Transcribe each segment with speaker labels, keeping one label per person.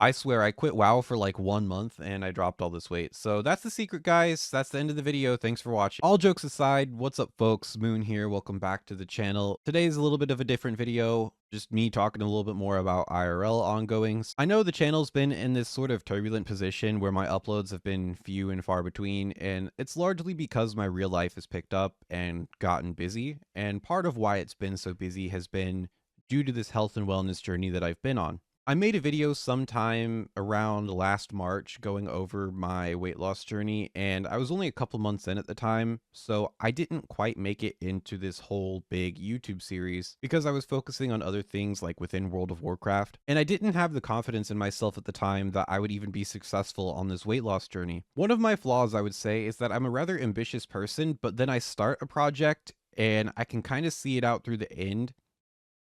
Speaker 1: I swear I quit WoW for like 1 month and I dropped all this weight. So that's the secret, guys. That's the end of the video. Thanks for watching. All jokes aside, what's up, folks? Moon here. Welcome back to the channel. Today's a little bit of a different video. Just me talking a little bit more about IRL ongoings. I know the channel's been in this sort of turbulent position where my uploads have been few and far between, and it's largely because my real life has picked up and gotten busy. And part of why it's been so busy has been due to this health and wellness journey that I've been on. I made a video sometime around last March going over my weight loss journey, and I was only a couple months in at the time, so I didn't quite make it into this whole big YouTube series because I was focusing on other things like within World of Warcraft, and I didn't have the confidence in myself at the time that I would even be successful on this weight loss journey. One of my flaws, I would say, is that I'm a rather ambitious person, but then I start a project and I can kind of see it out through the end,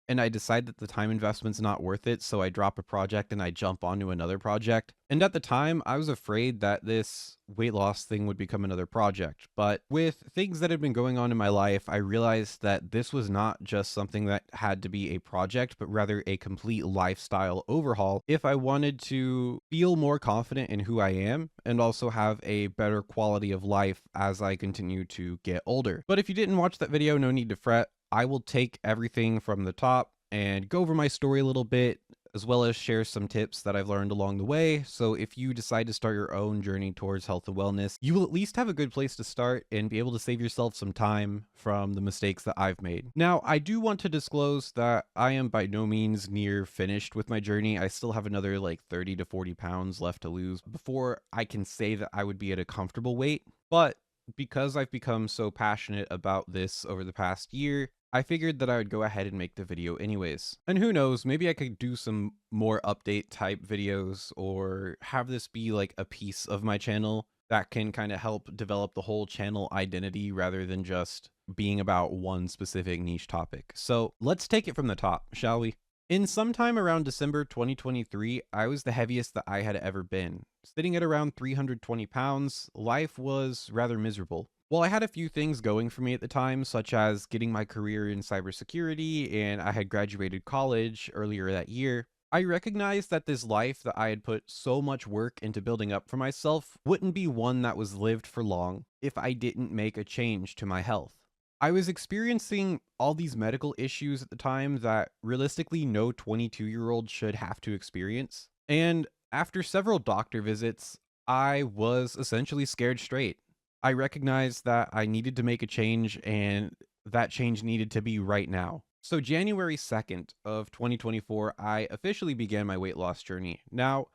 Speaker 1: and I decide that the time investment's not worth it, so I drop a project and I jump onto another project. And at the time, I was afraid that this weight loss thing would become another project. But with things that had been going on in my life, I realized that this was not just something that had to be a project, but rather a complete lifestyle overhaul if I wanted to feel more confident in who I am and also have a better quality of life as I continue to get older. But if you didn't watch that video, no need to fret. I will take everything from the top and go over my story a little bit, as well as share some tips that I've learned along the way. So if you decide to start your own journey towards health and wellness, you will at least have a good place to start and be able to save yourself some time from the mistakes that I've made. Now, I do want to disclose that I am by no means near finished with my journey. I still have another like 30 to 40 pounds left to lose before I can say that I would be at a comfortable weight. But because I've become so passionate about this over the past year, I figured that I would go ahead and make the video anyways. And who knows, maybe I could do some more update type videos or have this be like a piece of my channel that can kind of help develop the whole channel identity rather than just being about one specific niche topic. So let's take it from the top, shall we? In sometime around December 2023, I was the heaviest that I had ever been. Sitting at around 320 pounds, life was rather miserable. While I had a few things going for me at the time, such as getting my career in cybersecurity and I had graduated college earlier that year, I recognized that this life that I had put so much work into building up for myself wouldn't be one that was lived for long if I didn't make a change to my health. I was experiencing all these medical issues at the time that realistically no 22-year-old should have to experience. And after several doctor visits, I was essentially scared straight. I recognized that I needed to make a change and that change needed to be right now. So January 2nd of 2024, I officially began my weight loss journey. Now,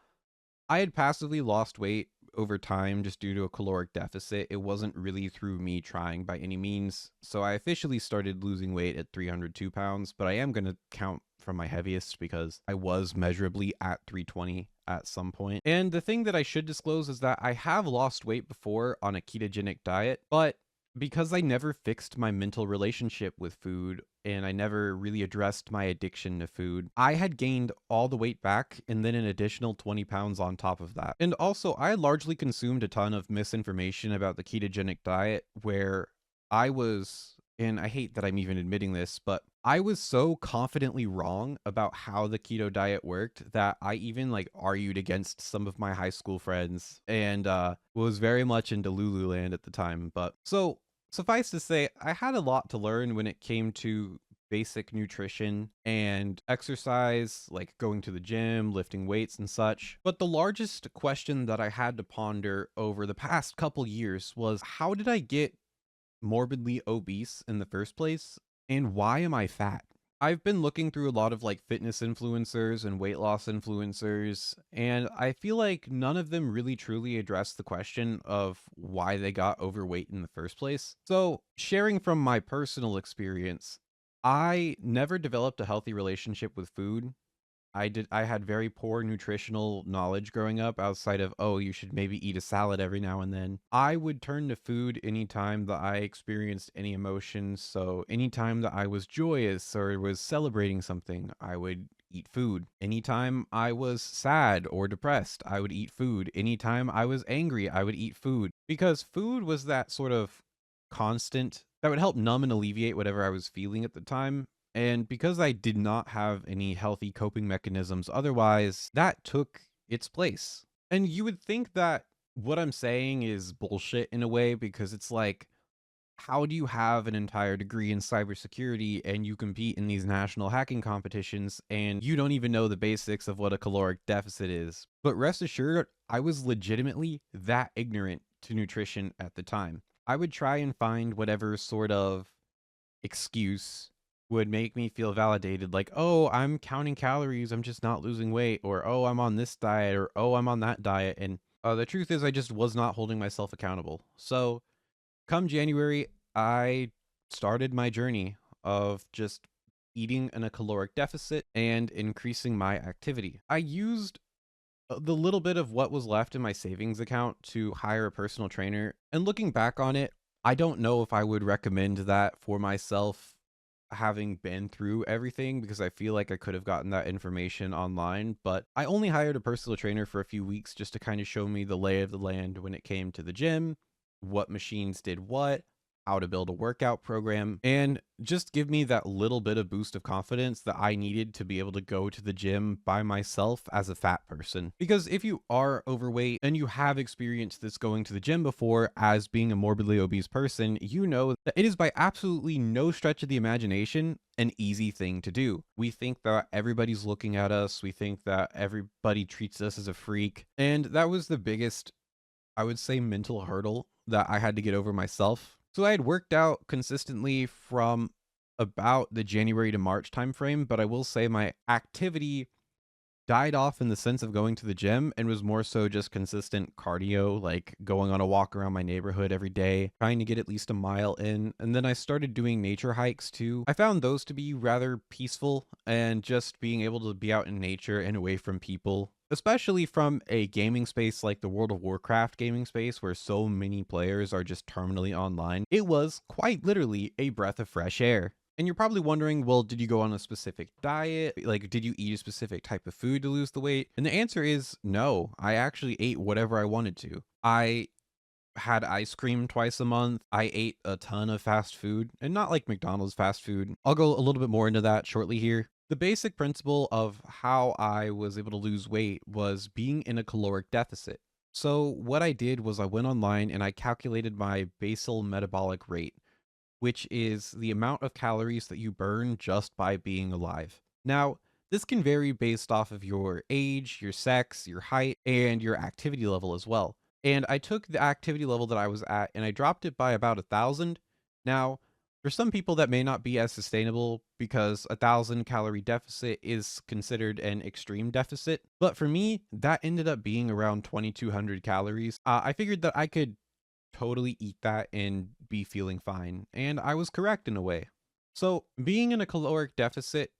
Speaker 1: I had passively lost weight over time just due to a caloric deficit. It wasn't really through me trying by any means. So I officially started losing weight at 302 pounds, but I am going to count from my heaviest because I was measurably at 320 at some point. And the thing that I should disclose is that I have lost weight before on a ketogenic diet, but because I never fixed my mental relationship with food and I never really addressed my addiction to food, I had gained all the weight back and then an additional 20 pounds on top of that. And also, I had largely consumed a ton of misinformation about the ketogenic diet where I was, and I hate that I'm even admitting this, but I was so confidently wrong about how the keto diet worked that I even like argued against some of my high school friends and was very much into Lululand at the time. But so suffice to say, I had a lot to learn when it came to basic nutrition and exercise, like going to the gym, lifting weights and such. But the largest question that I had to ponder over the past couple years was, how did I get morbidly obese in the first place? And why am I fat? I've been looking through a lot of like fitness influencers and weight loss influencers, and I feel like none of them really truly address the question of why they got overweight in the first place. So, sharing from my personal experience, I never developed a healthy relationship with food. I had very poor nutritional knowledge growing up outside of, oh, you should maybe eat a salad every now and then. I would turn to food anytime that I experienced any emotions. So anytime that I was joyous or was celebrating something, I would eat food. Anytime I was sad or depressed, I would eat food. Anytime I was angry, I would eat food. Because food was that sort of constant that would help numb and alleviate whatever I was feeling at the time. And because I did not have any healthy coping mechanisms otherwise, that took its place. And you would think that what I'm saying is bullshit in a way, because it's like, how do you have an entire degree in cybersecurity and you compete in these national hacking competitions and you don't even know the basics of what a caloric deficit is? But rest assured, I was legitimately that ignorant to nutrition at the time. I would try and find whatever sort of excuse would make me feel validated, like, oh, I'm counting calories, I'm just not losing weight, or oh, I'm on this diet, or oh, I'm on that diet. And the truth is, I just was not holding myself accountable. So come January, I started my journey of just eating in a caloric deficit and increasing my activity. I used the little bit of what was left in my savings account to hire a personal trainer. And looking back on it, I don't know if I would recommend that for myself, having been through everything, because I feel like I could have gotten that information online. But I only hired a personal trainer for a few weeks just to kind of show me the lay of the land when it came to the gym, what machines did what, how to build a workout program, and just give me that little bit of boost of confidence that I needed to be able to go to the gym by myself as a fat person. Because if you are overweight and you have experienced this going to the gym before as being a morbidly obese person, you know that it is by absolutely no stretch of the imagination an easy thing to do. We think that everybody's looking at us, we think that everybody treats us as a freak, and that was the biggest, I would say, mental hurdle that I had to get over myself. So I had worked out consistently from about the January to March timeframe, but I will say my activity died off in the sense of going to the gym and was more so just consistent cardio, like going on a walk around my neighborhood every day, trying to get at least a mile in. And then I started doing nature hikes too. I found those to be rather peaceful, and just being able to be out in nature and away from people, especially from a gaming space like the World of Warcraft gaming space where so many players are just terminally online. It was quite literally a breath of fresh air. And you're probably wondering, well, did you go on a specific diet? Like, did you eat a specific type of food to lose the weight? And the answer is no. I actually ate whatever I wanted to. I had ice cream twice a month. I ate a ton of fast food, and not like McDonald's fast food. I'll go a little bit more into that shortly here. The basic principle of how I was able to lose weight was being in a caloric deficit. So what I did was I went online and I calculated my basal metabolic rate, which is the amount of calories that you burn just by being alive. Now, this can vary based off of your age, your sex, your height, and your activity level as well. And I took the activity level that I was at and I dropped it by about 1,000. Now, for some people that may not be as sustainable, because 1,000 calorie deficit is considered an extreme deficit. But for me, that ended up being around 2,200 calories. I figured that I could totally eat that and be feeling fine. And I was correct in a way. So, being in a caloric deficit,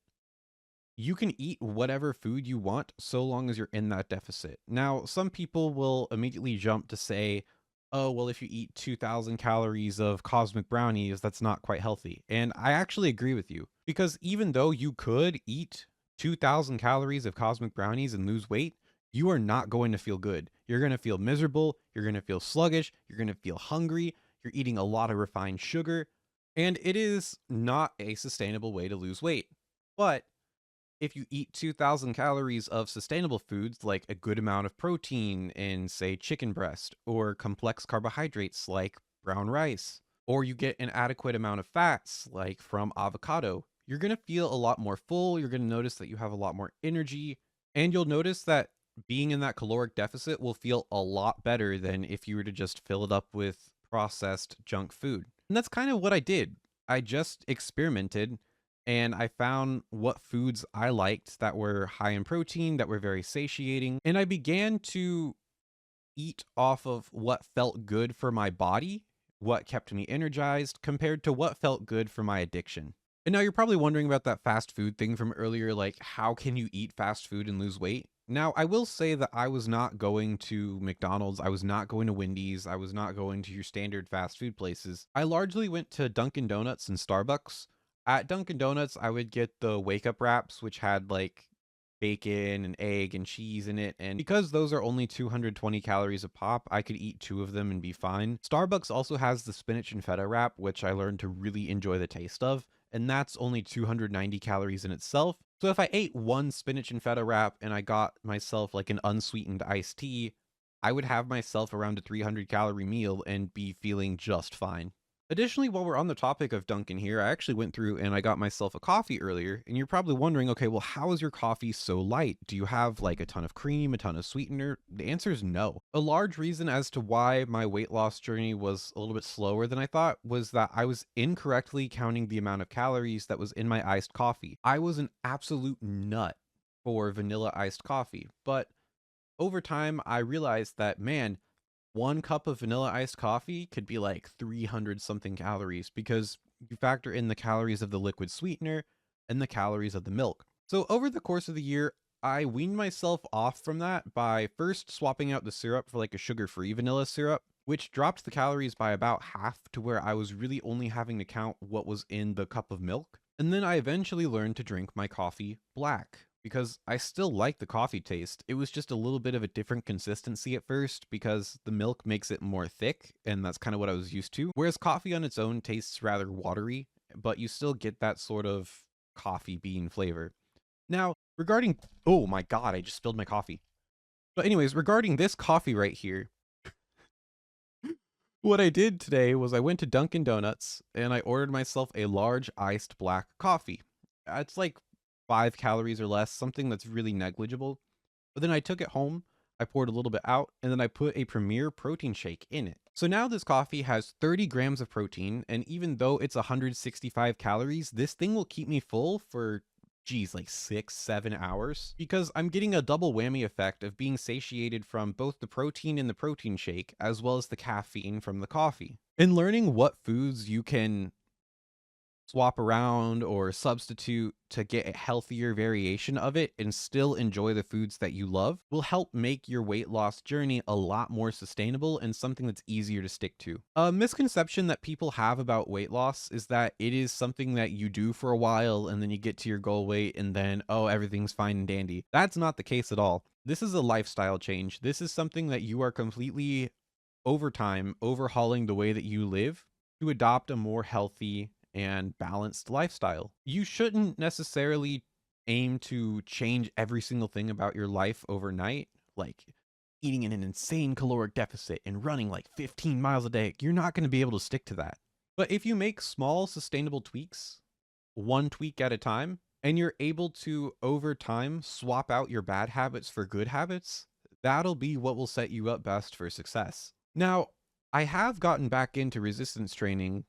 Speaker 1: you can eat whatever food you want so long as you're in that deficit. Now, some people will immediately jump to say, oh, well, if you eat 2,000 calories of cosmic brownies, that's not quite healthy. And I actually agree with you, because even though you could eat 2,000 calories of cosmic brownies and lose weight, you are not going to feel good. You're going to feel miserable. You're going to feel sluggish. You're going to feel hungry. You're eating a lot of refined sugar. And it is not a sustainable way to lose weight. But if you eat 2,000 calories of sustainable foods, like a good amount of protein in, say, chicken breast, or complex carbohydrates like brown rice, or you get an adequate amount of fats like from avocado, you're going to feel a lot more full. You're going to notice that you have a lot more energy, and you'll notice that being in that caloric deficit will feel a lot better than if you were to just fill it up with processed junk food. And that's kind of what I did. I just experimented and I found what foods I liked that were high in protein, that were very satiating, and I began to eat off of what felt good for my body, what kept me energized, compared to what felt good for my addiction. And now you're probably wondering about that fast food thing from earlier, like, how can you eat fast food and lose weight? Now, I will say that I was not going to McDonald's, I was not going to Wendy's, I was not going to your standard fast food places. I largely went to Dunkin' Donuts and Starbucks. At Dunkin' Donuts, I would get the wake up wraps, which had like bacon and egg and cheese in it. And because those are only 220 calories a pop, I could eat two of them and be fine. Starbucks also has the spinach and feta wrap, which I learned to really enjoy the taste of. and that's only 290 calories in itself. So if I ate one spinach and feta wrap and I got myself like an unsweetened iced tea, I would have myself around a 300 calorie meal and be feeling just fine. Additionally, while we're on the topic of Dunkin' here, I actually went through and I got myself a coffee earlier, and you're probably wondering, okay, well, how is your coffee so light? Do you have like a ton of cream, a ton of sweetener? The answer is no. A large reason as to why my weight loss journey was a little bit slower than I thought was that I was incorrectly counting the amount of calories that was in my iced coffee. I was an absolute nut for vanilla iced coffee, but over time, I realized that, man, one cup of vanilla iced coffee could be like 300 something calories because you factor in the calories of the liquid sweetener and the calories of the milk. So over the course of the year, I weaned myself off from that by first swapping out the syrup for like a sugar-free vanilla syrup, which dropped the calories by about half to where I was really only having to count what was in the cup of milk. And then I eventually learned to drink my coffee black because I still like the coffee taste. It was just a little bit of a different consistency at first because the milk makes it more thick, and that's kind of what I was used to. Whereas coffee on its own tastes rather watery, but you still get that sort of coffee bean flavor. Now, regarding, oh my god, I just spilled my coffee. But anyways, regarding this coffee right here, what I did today was I went to Dunkin' Donuts and I ordered myself a large iced black coffee. It's like 5 calories or less, something that's really negligible. But then I took it home, I poured a little bit out, and then I put a Premier protein shake in it. So now this coffee has 30 grams of protein, and even though it's 165 calories, this thing will keep me full for, geez, like 6, 7 hours, because I'm getting a double whammy effect of being satiated from both the protein in the protein shake as well as the caffeine from the coffee. And learning what foods you can swap around or substitute to get a healthier variation of it and still enjoy the foods that you love will help make your weight loss journey a lot more sustainable and something that's easier to stick to. A misconception that people have about weight loss is that it is something that you do for a while and then you get to your goal weight and then, oh, everything's fine and dandy. That's not the case at all. This is a lifestyle change. This is something that you are completely, over time, overhauling the way that you live to adopt a more healthy and balanced lifestyle. You shouldn't necessarily aim to change every single thing about your life overnight, like eating in an insane caloric deficit and running like 15 miles a day. You're not going to be able to stick to that. But if you make small, sustainable tweaks, one tweak at a time, and you're able to, over time, swap out your bad habits for good habits, that'll be what will set you up best for success. Now, I have gotten back into resistance training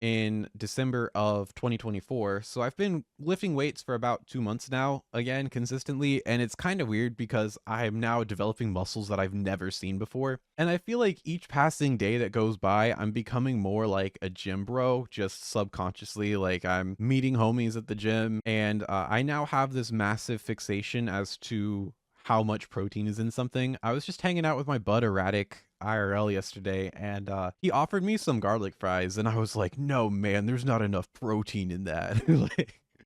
Speaker 1: in December of 2024. So I've been lifting weights for about 2 months now, again, consistently. And it's kind of weird because I'm now developing muscles that I've never seen before. And I feel like each passing day that goes by, I'm becoming more like a gym bro, just subconsciously. Like I'm meeting homies at the gym. And I now have this massive fixation as to how much protein is in something. I was just hanging out with my bud Erratic IRL yesterday, and he offered me some garlic fries, and I was like, no, man, there's not enough protein in that.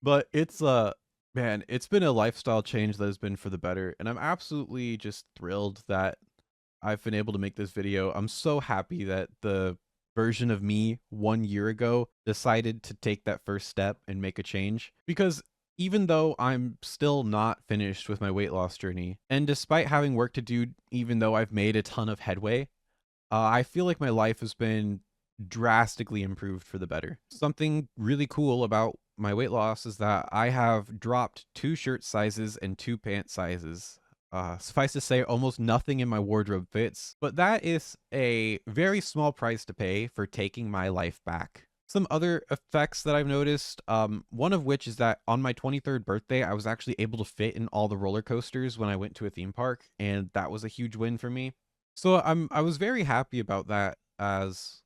Speaker 1: But it's man, it's been a lifestyle change that has been for the better, and I'm absolutely just thrilled that I've been able to make this video. I'm so happy that the version of me 1 year ago decided to take that first step and make a change, because even though I'm still not finished with my weight loss journey, and despite having work to do, even though I've made a ton of headway, I feel like my life has been drastically improved for the better. Something really cool about my weight loss is that I have dropped 2 shirt sizes and 2 pant sizes. Suffice to say, almost nothing in my wardrobe fits, but that is a very small price to pay for taking my life back. Some other effects that I've noticed, one of which is that on my 23rd birthday, I was actually able to fit in all the roller coasters when I went to a theme park, and that was a huge win for me. So I was very happy about that as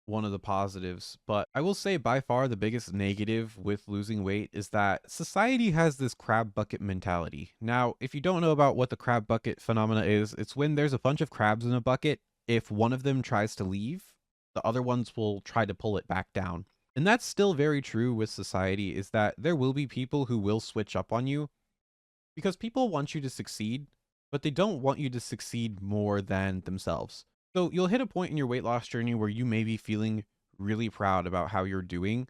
Speaker 1: one of the positives, but I will say by far the biggest negative with losing weight is that society has this crab bucket mentality. Now, if you don't know about what the crab bucket phenomena is, it's when there's a bunch of crabs in a bucket. If one of them tries to leave, the other ones will try to pull it back down. And that's still very true with society, is that there will be people who will switch up on you because people want you to succeed, but they don't want you to succeed more than themselves. So you'll hit a point in your weight loss journey where you may be feeling really proud about how you're doing,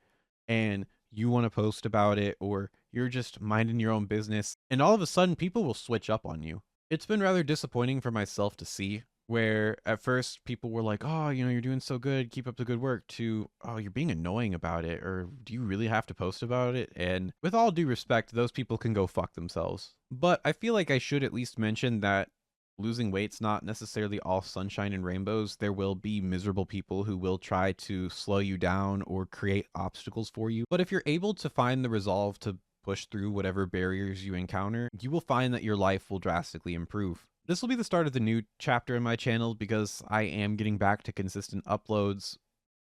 Speaker 1: and you want to post about it or you're just minding your own business, and all of a sudden people will switch up on you. It's been rather disappointing for myself to see, where at first people were like, "Oh, you're doing so good, keep up the good work," to, "Oh, you're being annoying about it," or, "Do you really have to post about it?" And with all due respect, those people can go fuck themselves. But I feel like I should at least mention that losing weight's not necessarily all sunshine and rainbows. There will be miserable people who will try to slow you down or create obstacles for you. But if you're able to find the resolve to push through whatever barriers you encounter, you will find that your life will drastically improve. This will be the start of the new chapter in my channel because I am getting back to consistent uploads,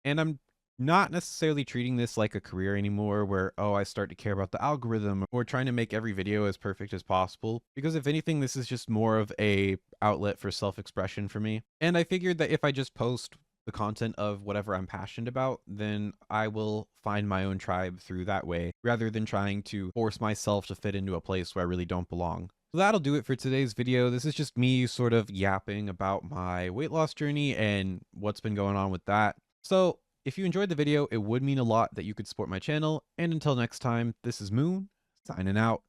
Speaker 1: and I'm not necessarily treating this like a career anymore where, oh, I start to care about the algorithm or trying to make every video as perfect as possible. Because if anything, this is just more of a outlet for self-expression for me. And I figured that if I just post the content of whatever I'm passionate about, then I will find my own tribe through that way, rather than trying to force myself to fit into a place where I really don't belong. So that'll do it for today's video. This is just me sort of yapping about my weight loss journey and what's been going on with that. So if you enjoyed the video, it would mean a lot that you could support my channel. And until next time, this is Moon, signing out.